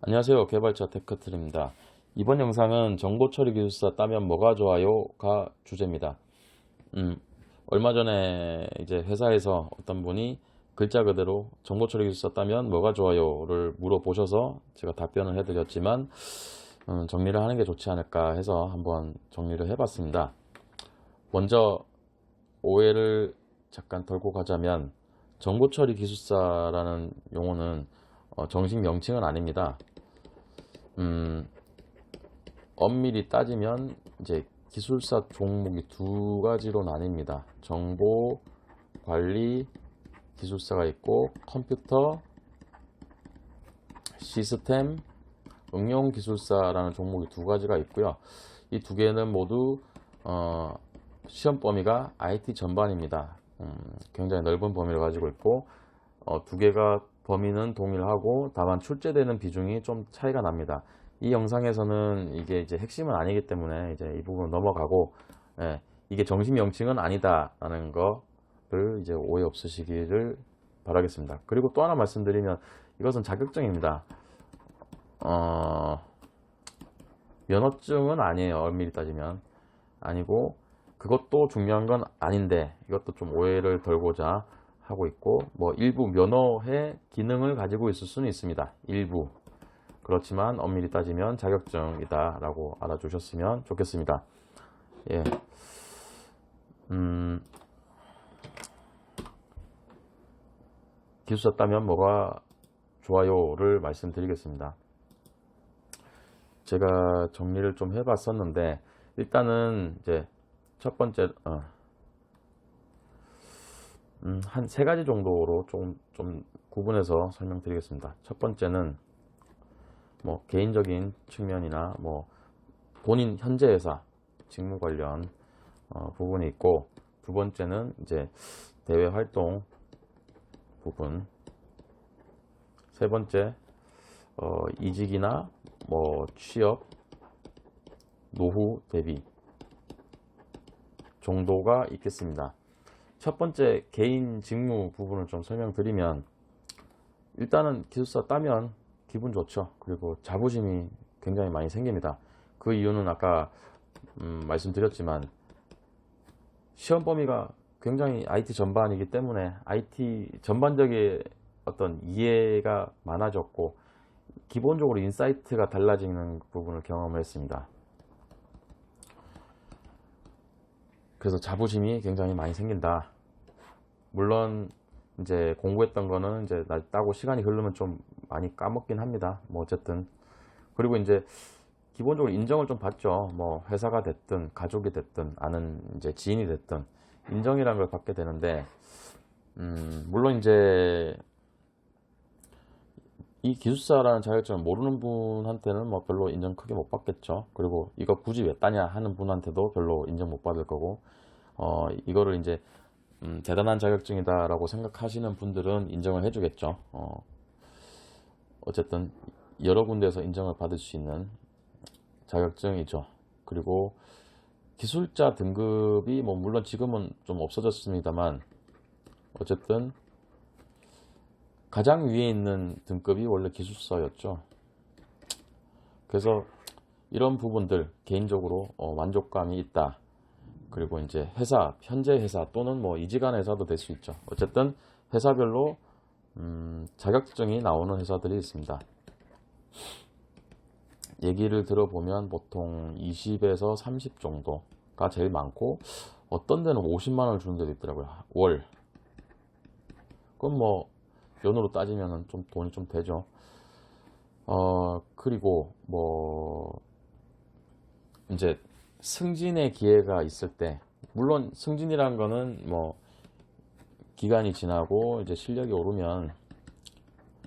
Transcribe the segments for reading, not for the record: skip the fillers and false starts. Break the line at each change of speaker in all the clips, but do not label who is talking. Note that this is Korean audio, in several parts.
안녕하세요. 개발자 테크트리입니다. 이번 영상은 정보처리 기술사 따면 뭐가 좋아요가 주제입니다. 얼마 전에 이제 회사에서 어떤 분이 글자 그대로 정보처리 기술사 따면 뭐가 좋아요를 물어보셔서 제가 답변을 해드렸지만 정리를 하는 게 좋지 않을까 해서 한번 정리를 해봤습니다. 먼저 오해를 잠깐 덜고 가자면 정보처리 기술사라는 용어는 정식 명칭은 아닙니다. 엄밀히 따지면 이제 기술사 종목이 두 가지로 나뉩니다. 정보 관리 기술사가 있고 컴퓨터 시스템 응용 기술사라는 종목이 두 가지가 있고요. 이 두 개는 모두 시험 범위가 IT 전반입니다. 굉장히 넓은 범위를 가지고 있고 두 개가 범위는 동일하고 다만 출제되는 비중이 좀 차이가 납니다. 이 영상에서는 이게 이제 핵심은 아니기 때문에 이제 이 부분 넘어가고, 이게 정식 명칭은 아니다라는 거를 이제 오해 없으시기를 바라겠습니다. 그리고 또 하나 말씀드리면 이것은 자격증입니다. 면허증은 아니에요. 엄밀히 따지면 아니고, 그것도 중요한 건 아닌데 이것도 좀 오해를 덜고자 하고 있고, 뭐 일부 면허의 기능을 가지고 있을 수는 있습니다. 일부. 그렇지만 엄밀히 따지면 자격증이다 라고 알아주셨으면 좋겠습니다. 예. 기술사 따면 뭐가 좋아요를 말씀드리겠습니다. 제가 정리를 좀 해봤었는데 일단은 이제 첫 번째 한 세 가지 정도로 좀 구분해서 설명드리겠습니다. 첫 번째는 뭐 개인적인 측면이나 뭐 본인 현재 회사 직무 관련 부분이 있고, 두 번째는 이제 대외 활동 부분, 세 번째 이직이나 뭐 취업 노후 대비 정도가 있겠습니다. 첫 번째 개인 직무 부분을 좀 설명드리면, 일단은 기술사 따면 기분 좋죠. 그리고 자부심이 굉장히 많이 생깁니다. 그 이유는 아까 말씀드렸지만 시험 범위가 굉장히 IT 전반이기 때문에 IT 전반적인 어떤 이해가 많아졌고 기본적으로 인사이트가 달라지는 부분을 경험을 했습니다. 그래서 자부심이 굉장히 많이 생긴다. 물론 이제 공부했던 거는 이제 따고 시간이 흐르면 좀 많이 까먹긴 합니다. 뭐 어쨌든. 그리고 이제 기본적으로 인정을 좀 받죠. 뭐 회사가 됐든 가족이 됐든 아는 이제 지인이 됐든 인정이라는 걸 받게 되는데, 물론 이제 이 기술사라는 자격증을 모르는 분한테는 뭐 별로 인정 크게 못 받겠죠. 그리고 이거 굳이 왜 따냐 하는 분한테도 별로 인정 못 받을 거고, 이거를 이제 대단한 자격증이다 라고 생각하시는 분들은 인정을 해주겠죠. 어쨌든 여러 군데에서 인정을 받을 수 있는 자격증이죠. 그리고 기술자 등급이 뭐 물론 지금은 좀 없어졌습니다만 어쨌든 가장 위에 있는 등급이 원래 기술사였죠. 그래서 이런 부분들 개인적으로 만족감이 있다. 그리고 이제 회사, 현재 회사 또는 뭐 이직한 회사도 될 수 있죠. 어쨌든 회사별로 자격증이 나오는 회사들이 있습니다. 얘기를 들어보면 보통 20에서 30 정도가 제일 많고, 어떤 데는 50만 원을 주는 데도 있더라고요. 월. 그럼 뭐 연으로 따지면 좀 돈이 좀 되죠. 그리고 뭐 이제 승진의 기회가 있을 때, 물론 승진이라는 거는 뭐 기간이 지나고 이제 실력이 오르면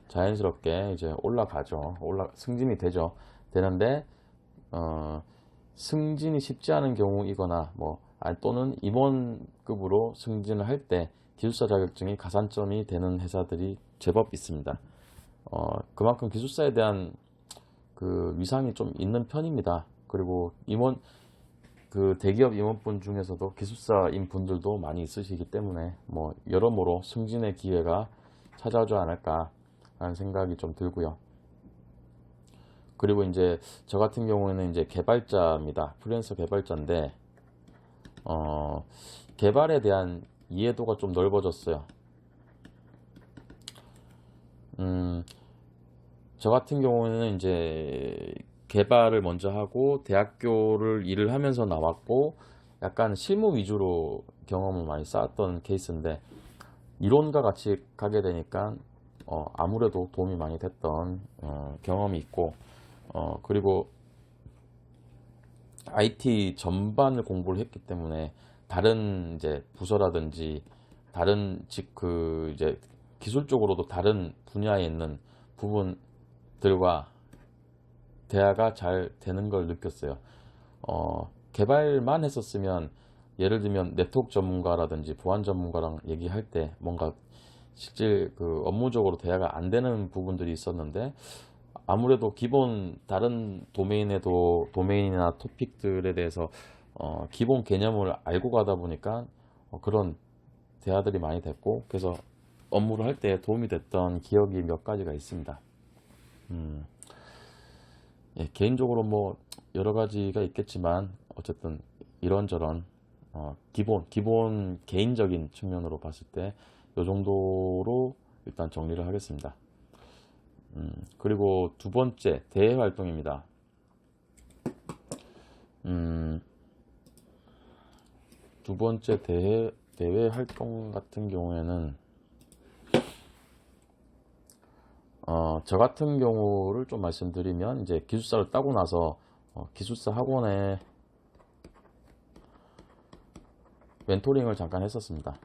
자연스럽게 이제 올라가죠. 승진이 되는데 승진이 쉽지 않은 경우이거나 뭐 또는 임원급으로 승진을 할 때 기술사 자격증이 가산점이 되는 회사들이 제법 있습니다. 그만큼 기술사에 대한 그 위상이 좀 있는 편입니다. 그리고 그 대기업 임원분 중에서도 기술사인 분들도 많이 있으시기 때문에 뭐 여러모로 승진의 기회가 찾아오지 않을까 라는 생각이 좀 들고요. 그리고 이제 저 같은 경우에는 이제 개발자입니다. 프리랜서 개발자인데, 개발에 대한 이해도가 좀 넓어졌어요. 저 같은 경우에는 이제 개발을 먼저 하고 대학교를 일을 하면서 나왔고 약간 실무 위주로 경험을 많이 쌓았던 케이스인데, 이론과 같이 가게 되니까 아무래도 도움이 많이 됐던 경험이 있고, 그리고 IT 전반을 공부를 했기 때문에 다른 이제 부서라든지 다른 이제 기술적으로도 다른 분야에 있는 부분들과 대화가 잘 되는 걸 느꼈어요. 개발만 했었으면 예를 들면 네트워크 전문가라든지 보안 전문가랑 얘기할 때 뭔가 실제 그 업무적으로 대화가 안 되는 부분들이 있었는데, 아무래도 기본 다른 도메인이나 토픽들에 대해서 기본 개념을 알고 가다 보니까 그런 대화들이 많이 됐고, 그래서 업무를 할 때 도움이 됐던 기억이 몇 가지가 있습니다. 예, 개인적으로 뭐 여러 가지가 있겠지만 어쨌든 이런저런 기본 개인적인 측면으로 봤을 때 이 정도로 일단 정리를 하겠습니다. 그리고 두 번째 대외 활동입니다. 두 번째 대외 활동 같은 경우에는 저 같은 경우를 좀 말씀드리면, 이제 기술사를 따고 나서 기술사 학원에 멘토링을 잠깐 했었습니다.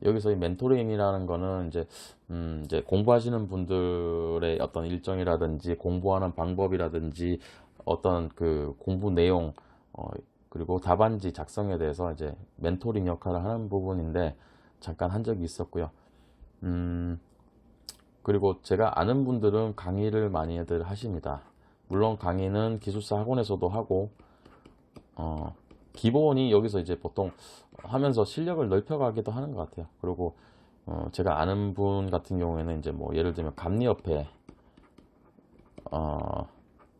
여기서 이 멘토링이라는 거는 이제 공부하시는 분들의 어떤 일정이라든지 공부하는 방법이라든지 어떤 그 공부 내용, 그리고 답안지 작성에 대해서 이제 멘토링 역할을 하는 부분인데 잠깐 한 적이 있었고요. 그리고 제가 아는 분들은 강의를 많이들 하십니다. 물론 강의는 기술사 학원에서도 하고, 기본이 여기서 이제 보통 하면서 실력을 넓혀가기도 하는 것 같아요. 그리고 제가 아는 분 같은 경우에는 이제 뭐 예를 들면 감리협회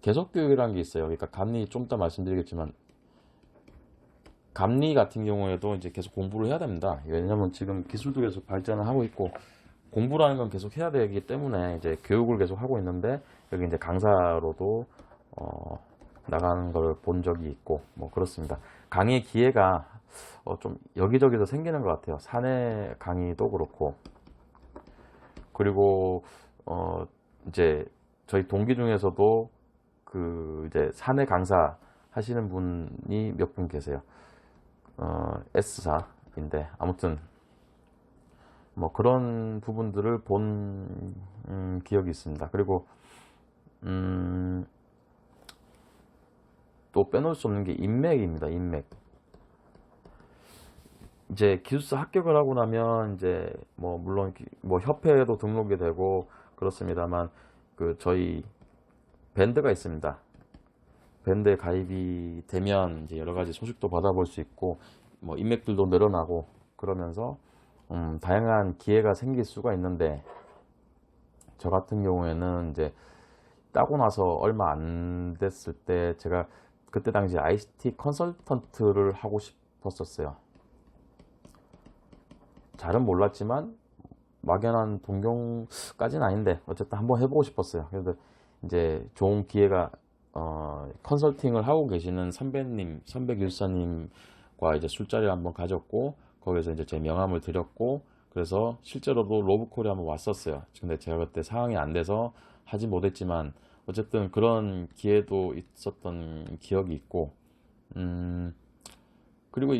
계속교육이라는 게 있어요. 그러니까 감리 좀 이따 말씀드리겠지만, 감리 같은 경우에도 이제 계속 공부를 해야 됩니다. 왜냐면 지금 기술도 계속 발전을 하고 있고 공부라는 건 계속 해야 되기 때문에 이제 교육을 계속 하고 있는데, 여기 이제 강사로도 나가는 걸 본 적이 있고 뭐 그렇습니다. 강의 기회가 좀 여기저기서 생기는 것 같아요. 사내 강의도 그렇고. 그리고 이제 저희 동기 중에서도 그 이제 사내 강사 하시는 분이 몇 분 계세요. S사인데 아무튼 뭐 그런 부분들을 본 기억이 있습니다. 그리고 또 빼놓을 수 없는 게 인맥입니다. 인맥. 이제 기술사 합격을 하고 나면 이제 뭐 물론 뭐 협회에도 등록이 되고 그렇습니다만, 그 저희 밴드가 있습니다. 밴드에 가입이 되면 이제 여러 가지 소식도 받아볼 수 있고 뭐 인맥들도 늘어나고 그러면서 다양한 기회가 생길 수가 있는데, 저 같은 경우에는 이제 따고 나서 얼마 안 됐을 때 제가 그때 당시 ICT 컨설턴트를 하고 싶었었어요. 잘은 몰랐지만 막연한 동경까지는 아닌데 어쨌든 한번 해보고 싶었어요. 그래서 이제 좋은 기회가 컨설팅을 하고 계시는 선배 교수사님과 이제 술자리를 한번 가졌고, 거기서 이제 제 명함을 드렸고, 그래서 실제로도 로브콜이 한번 왔었어요. 근데 제가 그때 상황이 안 돼서 하지 못했지만 어쨌든 그런 기회도 있었던 기억이 있고, 그리고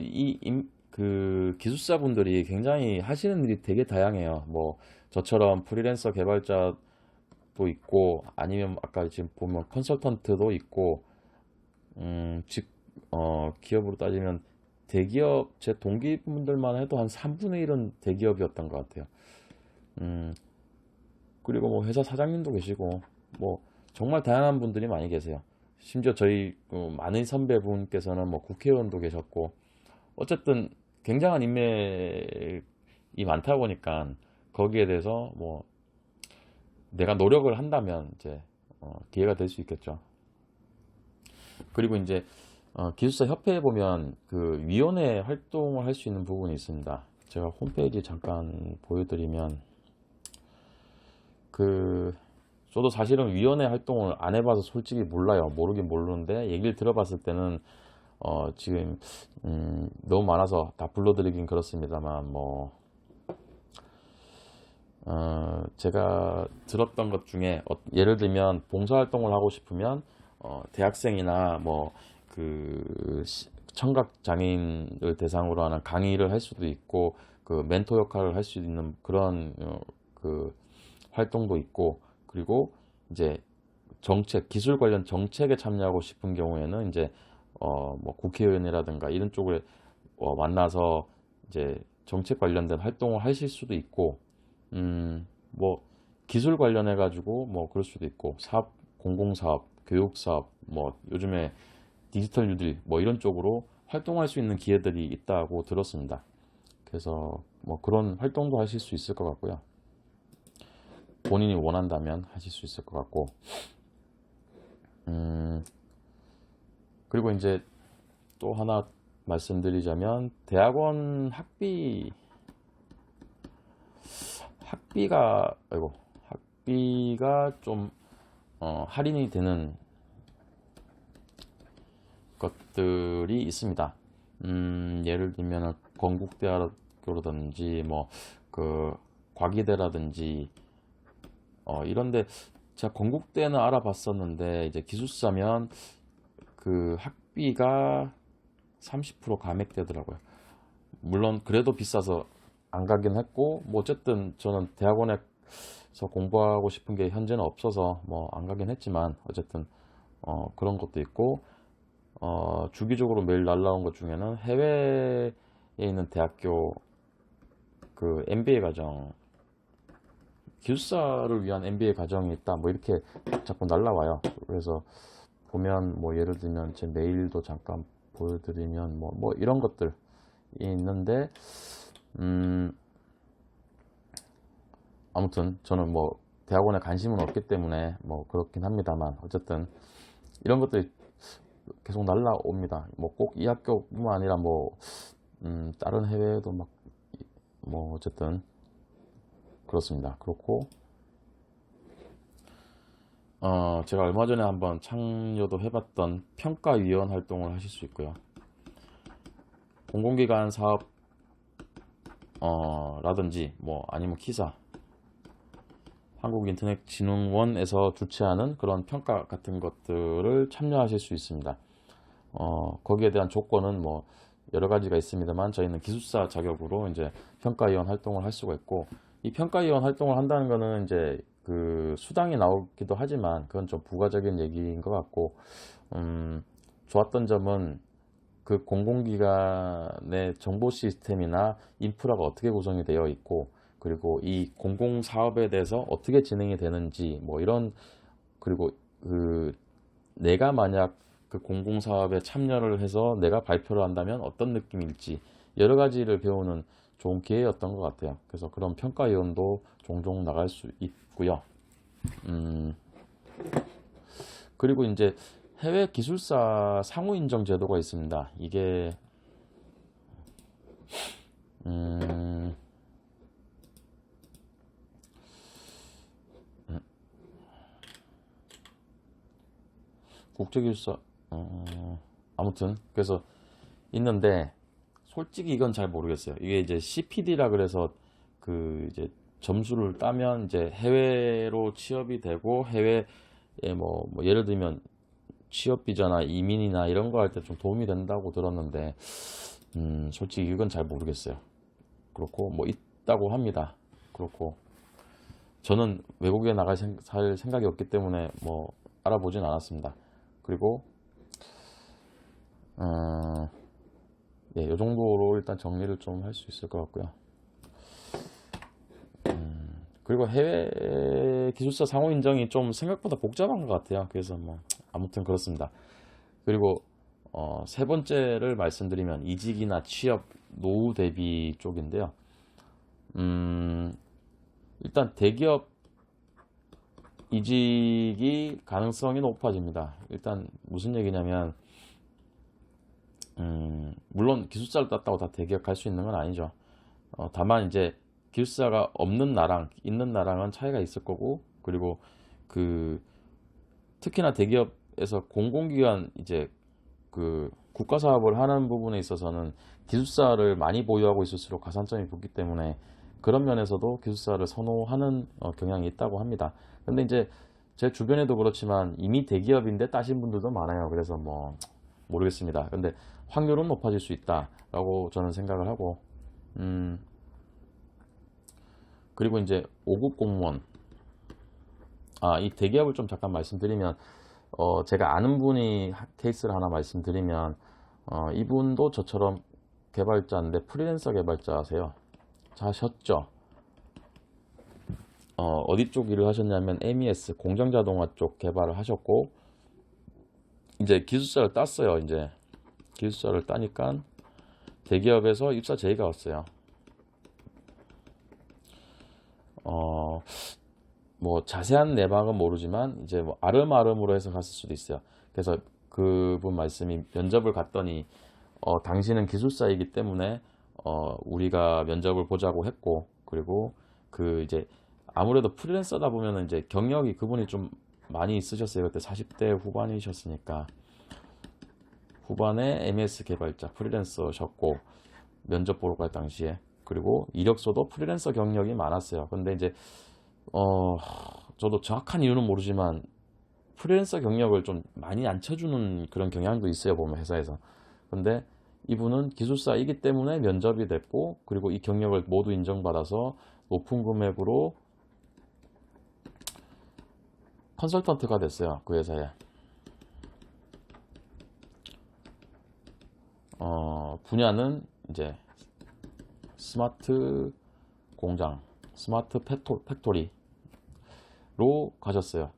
그 기술사분들이 굉장히 하시는 일이 되게 다양해요. 뭐 저처럼 프리랜서 개발자도 있고, 아니면 아까 지금 보면 컨설턴트도 있고, 즉 기업으로 따지면 대기업, 제 동기분들만 해도 한 3분의 1은 대기업이었던 것 같아요. 그리고 뭐 회사 사장님도 계시고 뭐 정말 다양한 분들이 많이 계세요. 심지어 저희 많은 선배분께서는 뭐 국회의원도 계셨고, 어쨌든 굉장한 인맥이 많다 보니까 거기에 대해서 뭐 내가 노력을 한다면 이제 기회가 될 수 있겠죠. 그리고 이제 기숙사 협회에 보면 그 위원회 활동을 할 수 있는 부분이 있습니다. 제가 홈페이지 잠깐 보여드리면 저도 사실은 위원회 활동을 안 해봐서 솔직히 몰라요. 모르긴 모르는데 얘기를 들어봤을 때는 지금 너무 많아서 다 불러드리긴 그렇습니다만 제가 들었던 것 중에 예를 들면 봉사활동을 하고 싶으면 대학생이나 청각 장애인을 대상으로 하는 강의를 할 수도 있고 그 멘토 역할을 할 수 있는 그런 그 활동도 있고, 그리고 이제 기술 관련 정책에 참여하고 싶은 경우에는 이제 국회의원이라든가 이런 쪽을 만나서 이제 정책 관련된 활동을 하실 수도 있고, 뭐 기술 관련해 가지고 그럴 수도 있고, 공공사업, 교육사업, 요즘에 디지털 뉴딜 이런 쪽으로 활동할 수 있는 기회들이 있다고 들었습니다. 그래서 그런 활동도 하실 수 있을 것 같고요. 본인이 원한다면 하실 수 있을 것 같고, 그리고 이제 또 하나 말씀드리자면 대학원 학비가 좀 할인이 되는 것들이 있습니다. 예를 들면 건국대학교라든지 과기대라든지 이런데 제가 건국대는 알아봤었는데 이제 기숙사면 그 학비가 30% 감액되더라고요. 물론 그래도 비싸서 안 가긴 했고, 어쨌든 저는 대학원에서 공부하고 싶은 게 현재는 없어서 안 가긴 했지만, 어쨌든 그런 것도 있고, 주기적으로 매일 날라온 것 중에는 해외에 있는 대학교 그 MBA 과정, 기숙사를 위한 MBA 과정이 있다 이렇게 자꾸 날라와요. 그래서 보면 예를 들면 제 메일도 잠깐 보여드리면 이런 것들이 있는데, 아무튼 저는 대학원에 관심은 없기 때문에 그렇긴 합니다만, 어쨌든 이런 것들이 계속 날라옵니다. 꼭 이 학교뿐만 아니라 다른 해외에도 어쨌든 그렇습니다. 그렇고 제가 얼마 전에 한번 참여도 해봤던 평가위원 활동을 하실 수 있고요. 공공기관 사업 라든지 아니면 키사, 한국인터넷진흥원에서 주최하는 그런 평가 같은 것들을 참여하실 수 있습니다. 거기에 대한 조건은 여러 가지가 있습니다만, 저희는 기숙사 자격으로 이제 평가위원 활동을 할 수가 있고, 이 평가위원 활동을 한다는 거는 이제 그 수당이 나오기도 하지만 그건 좀 부가적인 얘기인 것 같고, 좋았던 점은 그 공공기관의 정보 시스템이나 인프라가 어떻게 구성이 되어 있고, 그리고 이 공공사업에 대해서 어떻게 진행이 되는지 그리고 내가 만약 그 공공사업에 참여를 해서 내가 발표를 한다면 어떤 느낌일지 여러 가지를 배우는 좋은 기회였던 것 같아요. 그래서 그런 평가위원도 종종 나갈 수 있고요. 그리고 이제 해외 기술사 상호 인정 제도가 있습니다. 이게 국제기술사 아무튼 그래서 있는데, 솔직히 이건 잘 모르겠어요. 이게 이제 CPD라 그래서 이제 점수를 따면 이제 해외로 취업이 되고, 해외에 예를 들면 취업 비자나 이민이나 이런 거 할 때 좀 도움이 된다고 들었는데, 솔직히 이건 잘 모르겠어요. 그렇고 있다고 합니다. 그렇고 저는 외국에 살 생각이 없기 때문에 알아보진 않았습니다. 그리고 이 정도로 일단 정리를 좀 할 수 있을 것 같고요. 그리고 해외 기술사 상호 인정이 좀 생각보다 복잡한 것 같아요. 그래서 아무튼 그렇습니다. 그리고 세 번째를 말씀드리면 이직이나 취업, 노후 대비 쪽인데요. 일단 대기업 이직이 가능성이 높아집니다. 일단 무슨 얘기냐면 물론 기숙사를 땄다고 다 대기업 갈 수 있는 건 아니죠. 다만 이제 기숙사가 없는 나랑 있는 나랑은 차이가 있을 거고, 그리고 그 특히나 대기업에서 공공기관 이제 그 국가 사업을 하는 부분에 있어서는 기숙사를 많이 보유하고 있을수록 가산점이 붙기 때문에 그런 면에서도 기숙사를 선호하는 경향이 있다고 합니다. 근데 이제 제 주변에도 그렇지만 이미 대기업인데 따신 분들도 많아요. 그래서 뭐 모르겠습니다. 근데 확률은 높아질 수 있다라고 저는 생각을 하고, 그리고 이제 5급 공무원, 이 대기업을 좀 잠깐 말씀드리면, 제가 아는 분이 케이스를 하나 말씀드리면, 이분도 저처럼 개발자인데 프리랜서 개발자세요. 하셨죠? 어디 쪽 일을 하셨냐면 MES 공정자동화 쪽 개발을 하셨고, 이제 기숙사를 땄어요. 이제 기숙사를 따니까 대기업에서 입사 제의가 왔어요. 뭐 자세한 내막은 모르지만 이제 뭐 아름아름으로 해서 갔을 수도 있어요. 그래서 그분 말씀이 면접을 갔더니 당신은 기술사이기 때문에 우리가 면접을 보자고 했고, 그리고 그 이제 아무래도 프리랜서다 보면은 이제 경력이 그분이 좀 많이 있으셨어요. 그때 40대 후반이셨으니까 후반에 MES 개발자 프리랜서셨고 면접 보러 갈 당시에, 그리고 이력서도 프리랜서 경력이 많았어요. 근데 이제 저도 정확한 이유는 모르지만 프리랜서 경력을 좀 많이 안 쳐주는 그런 경향도 있어요, 보면 회사에서. 근데 이분은 기술사이기 때문에 면접이 됐고, 그리고 이 경력을 모두 인정받아서 높은 금액으로 컨설턴트가 됐어요, 그 회사에. 분야는 이제 스마트 공장, 스마트 팩토리로 가셨어요.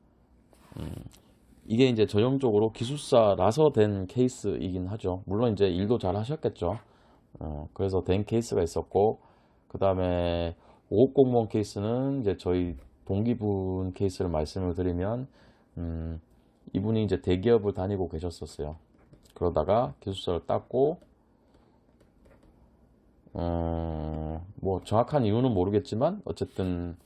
이게 이제 전형적으로 기술사라서 된 케이스이긴 하죠. 물론 이제 일도 잘 하셨겠죠. 그래서 된 케이스가 있었고, 그 다음에 5급 공무원 케이스는 이제 저희 동기분 케이스를 말씀을 드리면, 이분이 이제 대기업을 다니고 계셨었어요. 그러다가 기술사를 땄고, 뭐 정확한 이유는 모르겠지만 어쨌든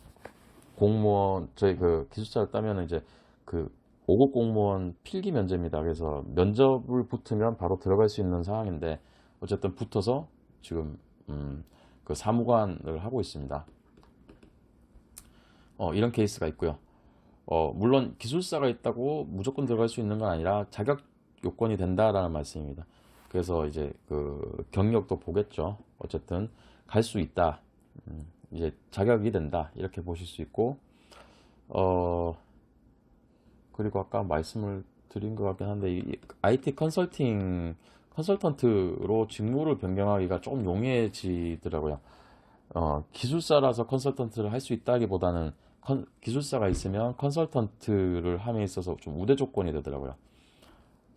공무원 저희 그 기술사를 따면 이제 그 5급 공무원 필기 면제입니다. 그래서 면접을 붙으면 바로 들어갈 수 있는 상황인데 어쨌든 붙어서 지금 그 사무관을 하고 있습니다. 이런 케이스가 있고요. 물론 기술사가 있다고 무조건 들어갈 수 있는 건 아니라 자격 요건이 된다라는 말씀입니다. 그래서 이제 그 경력도 보겠죠. 어쨌든 갈 수 있다. 이제 자격이 된다. 이렇게 보실 수 있고, 그리고 아까 말씀을 드린 것 같긴 한데, 이 IT 컨설턴트로 직무를 변경하기가 조금 용이해지더라고요. 기술사라서 컨설턴트를 할 수 있다기보다는 기술사가 있으면 컨설턴트를 함에 있어서 좀 우대 조건이 되더라고요.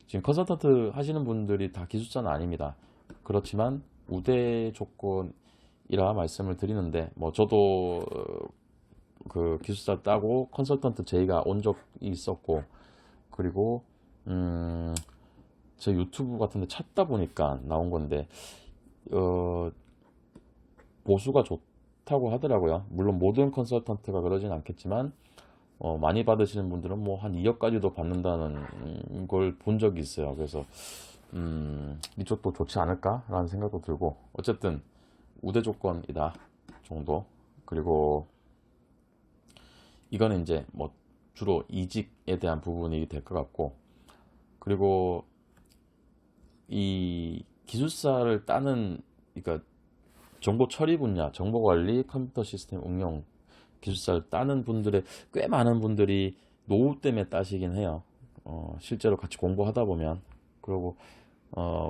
지금 컨설턴트 하시는 분들이 다 기술사는 아닙니다. 그렇지만 우대 조건이라 말씀을 드리는데, 뭐 저도 그 기술사 따고 컨설턴트 제의가 온 적이 있었고, 그리고 제 유튜브 같은 데 찾다 보니까 나온 건데, 보수가 좋다고 하더라고요. 물론 모든 컨설턴트가 그러진 않겠지만 많이 받으시는 분들은 뭐 한 2억까지도 받는다는 걸 본 적이 있어요. 그래서 이쪽도 좋지 않을까라는 생각도 들고, 어쨌든 우대 조건이다 정도. 그리고 이거는 이제 뭐 주로 이직에 대한 부분이 될 것 같고, 그리고 이 기술사를 따는, 그러니까 정보 처리 분야, 정보 관리, 컴퓨터 시스템 응용 기술사를 따는 분들의 꽤 많은 분들이 노후 때문에 따시긴 해요. 실제로 같이 공부하다 보면. 그리고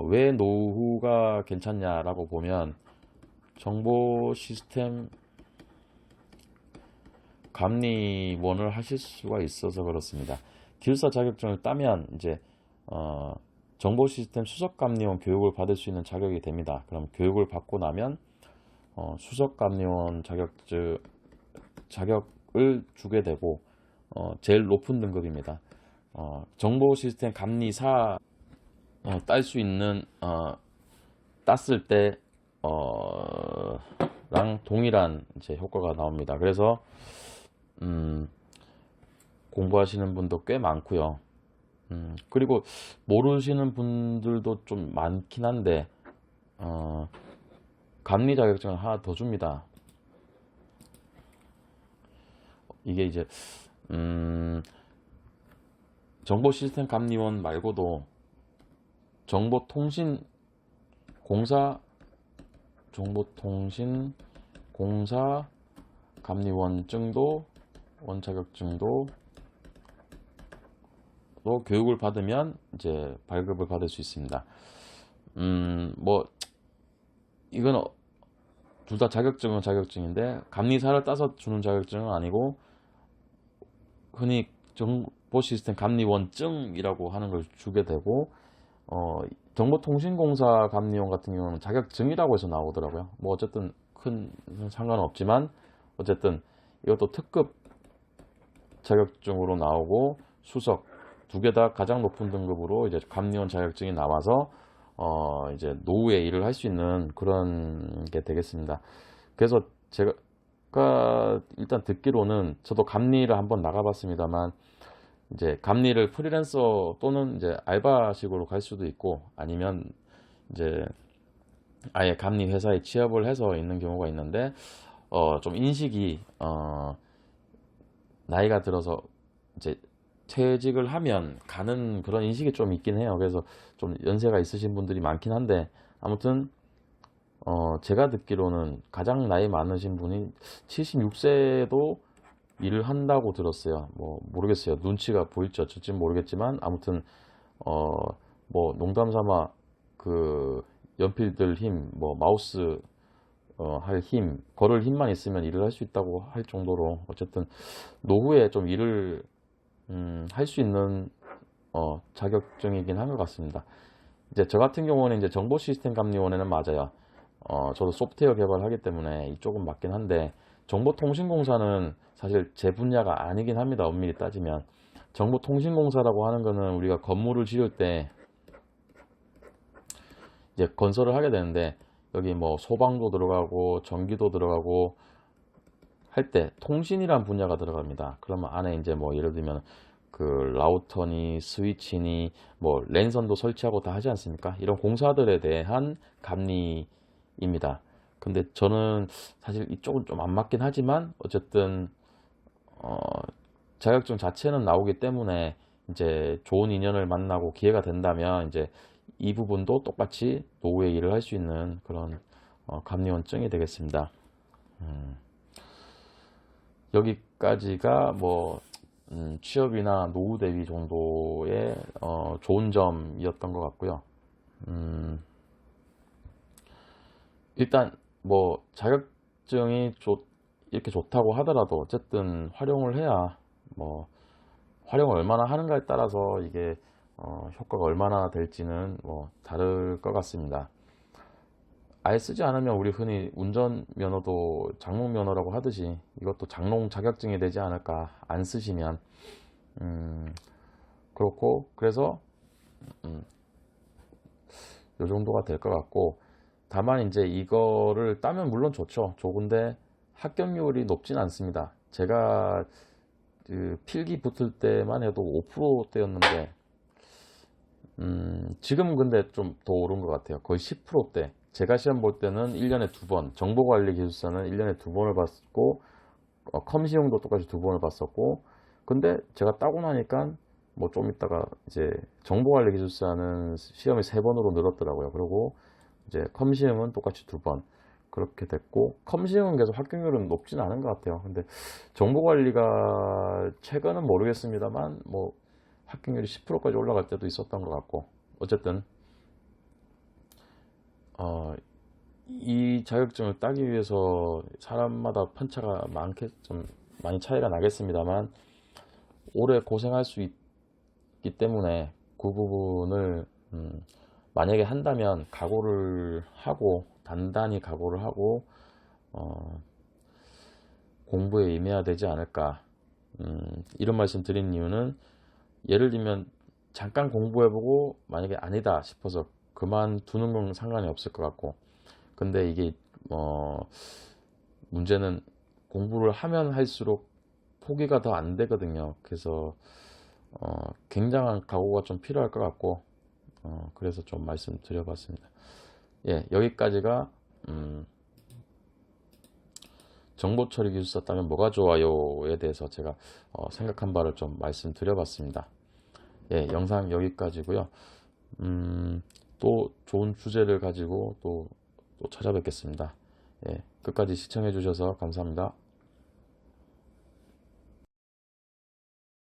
왜 노후가 괜찮냐라고 보면 정보 시스템 감리원을 하실 수가 있어서 그렇습니다. 기술사 자격증을 따면 이제 정보 시스템 수석 감리원 교육을 받을 수 있는 자격이 됩니다. 그럼 교육을 받고 나면 수석 감리원 자격을 주게 되고, 제일 높은 등급입니다. 정보 시스템 감리사 딸 수 있는 땄을 때 랑 동일한 이제 효과가 나옵니다. 그래서 공부하시는 분도 꽤 많고요. 그리고 모르시는 분들도 좀 많긴 한데 감리 자격증을 하나 더 줍니다. 이게 이제 정보 시스템 감리원 말고도 정보통신공사 감리원증도 원자격증도 또 교육을 받으면 이제 발급을 받을 수 있습니다. 뭐 이건 둘 다 자격증은 자격증인데 감리사를 따서 주는 자격증은 아니고 흔히 정보 시스템 감리원증이라고 하는 걸 주게 되고 정보통신공사 감리원 같은 경우는 자격증이라고 해서 나오더라고요. 뭐 어쨌든 큰 상관은 없지만 어쨌든 이것도 특급 자격증으로 나오고 수석 두 개 다 가장 높은 등급으로 이제 감리원 자격증이 나와서 이제 노후에 일을 할 수 있는 그런 게 되겠습니다. 그래서 제가 일단 듣기로는 저도 감리를 한번 나가봤습니다만 이제 감리를 프리랜서 또는 이제 알바식으로 갈 수도 있고 아니면 이제 아예 감리 회사에 취업을 해서 있는 경우가 있는데 좀 인식이 나이가 들어서 이제 퇴직을 하면 가는 그런 인식이 좀 있긴 해요. 그래서 좀 연세가 있으신 분들이 많긴 한데 아무튼 제가 듣기로는 가장 나이 많으신 분이 76세도 일을 한다고 들었어요. 뭐 모르겠어요. 눈치가 보일지 어쩔지 모르겠지만 아무튼 뭐 농담 삼아 그 연필들 힘, 뭐 마우스 할 힘, 걸을 힘만 있으면 일을 할 수 있다고 할 정도로 어쨌든 노후에 좀 일을 할 수 있는 자격증이긴 한 것 같습니다. 이제 저 같은 경우는 이제 정보 시스템 감리원에는 맞아요. 저도 소프트웨어 개발을 하기 때문에 이쪽은 맞긴 한데 정보통신공사는 사실 제 분야가 아니긴 합니다. 엄밀히 따지면 정보통신공사라고 하는 거는 우리가 건물을 지을 때 이제 건설을 하게 되는데 여기 뭐 소방도 들어가고 전기도 들어가고 할 때 통신이란 분야가 들어갑니다. 그러면 안에 이제 뭐 예를 들면 그 라우터니 스위치니 뭐 랜선도 설치하고 다 하지 않습니까? 이런 공사들에 대한 감리입니다. 근데 저는 사실 이쪽은 좀 안 맞긴 하지만 어쨌든 자격증 자체는 나오기 때문에 이제 좋은 인연을 만나고 기회가 된다면 이제 이 부분도 똑같이 노후에 일을 할 수 있는 그런 감리원증이 되겠습니다. 여기까지가 뭐 취업이나 노후 대비 정도의 좋은 점이었던 것 같고요. 일단 뭐 자격증이 이렇게 좋다고 하더라도 어쨌든 활용을 해야 뭐 활용을 얼마나 하는가에 따라서 이게 효과가 얼마나 될지는 뭐 다를 것 같습니다. 아예 쓰지 않으면 우리 흔히 운전면허도 장롱면허라고 하듯이 이것도 장롱 자격증이 되지 않을까, 안 쓰시면. 그렇고 그래서 요 정도가 될 것 같고, 다만 이제 이거를 따면 물론 좋죠. 좋은데 합격률이 높진 않습니다. 제가 그 필기 붙을 때만 해도 5%대였는데 지금은 근데 좀 더 오른 것 같아요. 거의 10%대. 제가 시험 볼 때는 1년에 2번, 정보관리 기술사는 1년에 2번을 봤고, 컴시용도 똑같이 2번을 봤었고, 근데 제가 따고 나니까 뭐 좀 있다가 이제 정보관리 기술사는 시험이 3번으로 늘었더라고요. 그리고 이제 컴시용은 똑같이 2번. 그렇게 됐고, 컴시용은 계속 합격률은 높진 않은 것 같아요. 근데 정보관리가 최근은 모르겠습니다만, 뭐 합격률이 10%까지 올라갈 때도 있었던 것 같고, 어쨌든 이 자격증을 따기 위해서 사람마다 편차가 좀 많이 차이가 나겠습니다만 오래 고생할 수 있기 때문에 그 부분을 만약에 한다면 각오를 하고 단단히 각오를 하고 공부에 임해야 되지 않을까. 이런 말씀 드린 이유는 예를 들면 잠깐 공부해보고 만약에 아니다 싶어서 그만두는 건 상관이 없을 것 같고, 근데 이게 문제는 공부를 하면 할수록 포기가 더 안 되거든요. 그래서 굉장한 각오가 좀 필요할 것 같고, 그래서 좀 말씀드려봤습니다. 예, 여기까지가 정보처리 기술사 따면 뭐가 좋아요에 대해서 제가 생각한 바를 좀 말씀드려봤습니다. 예, 영상 여기까지고요. 또 좋은 주제를 가지고 또 찾아뵙겠습니다. 예, 끝까지 시청해 주셔서 감사합니다.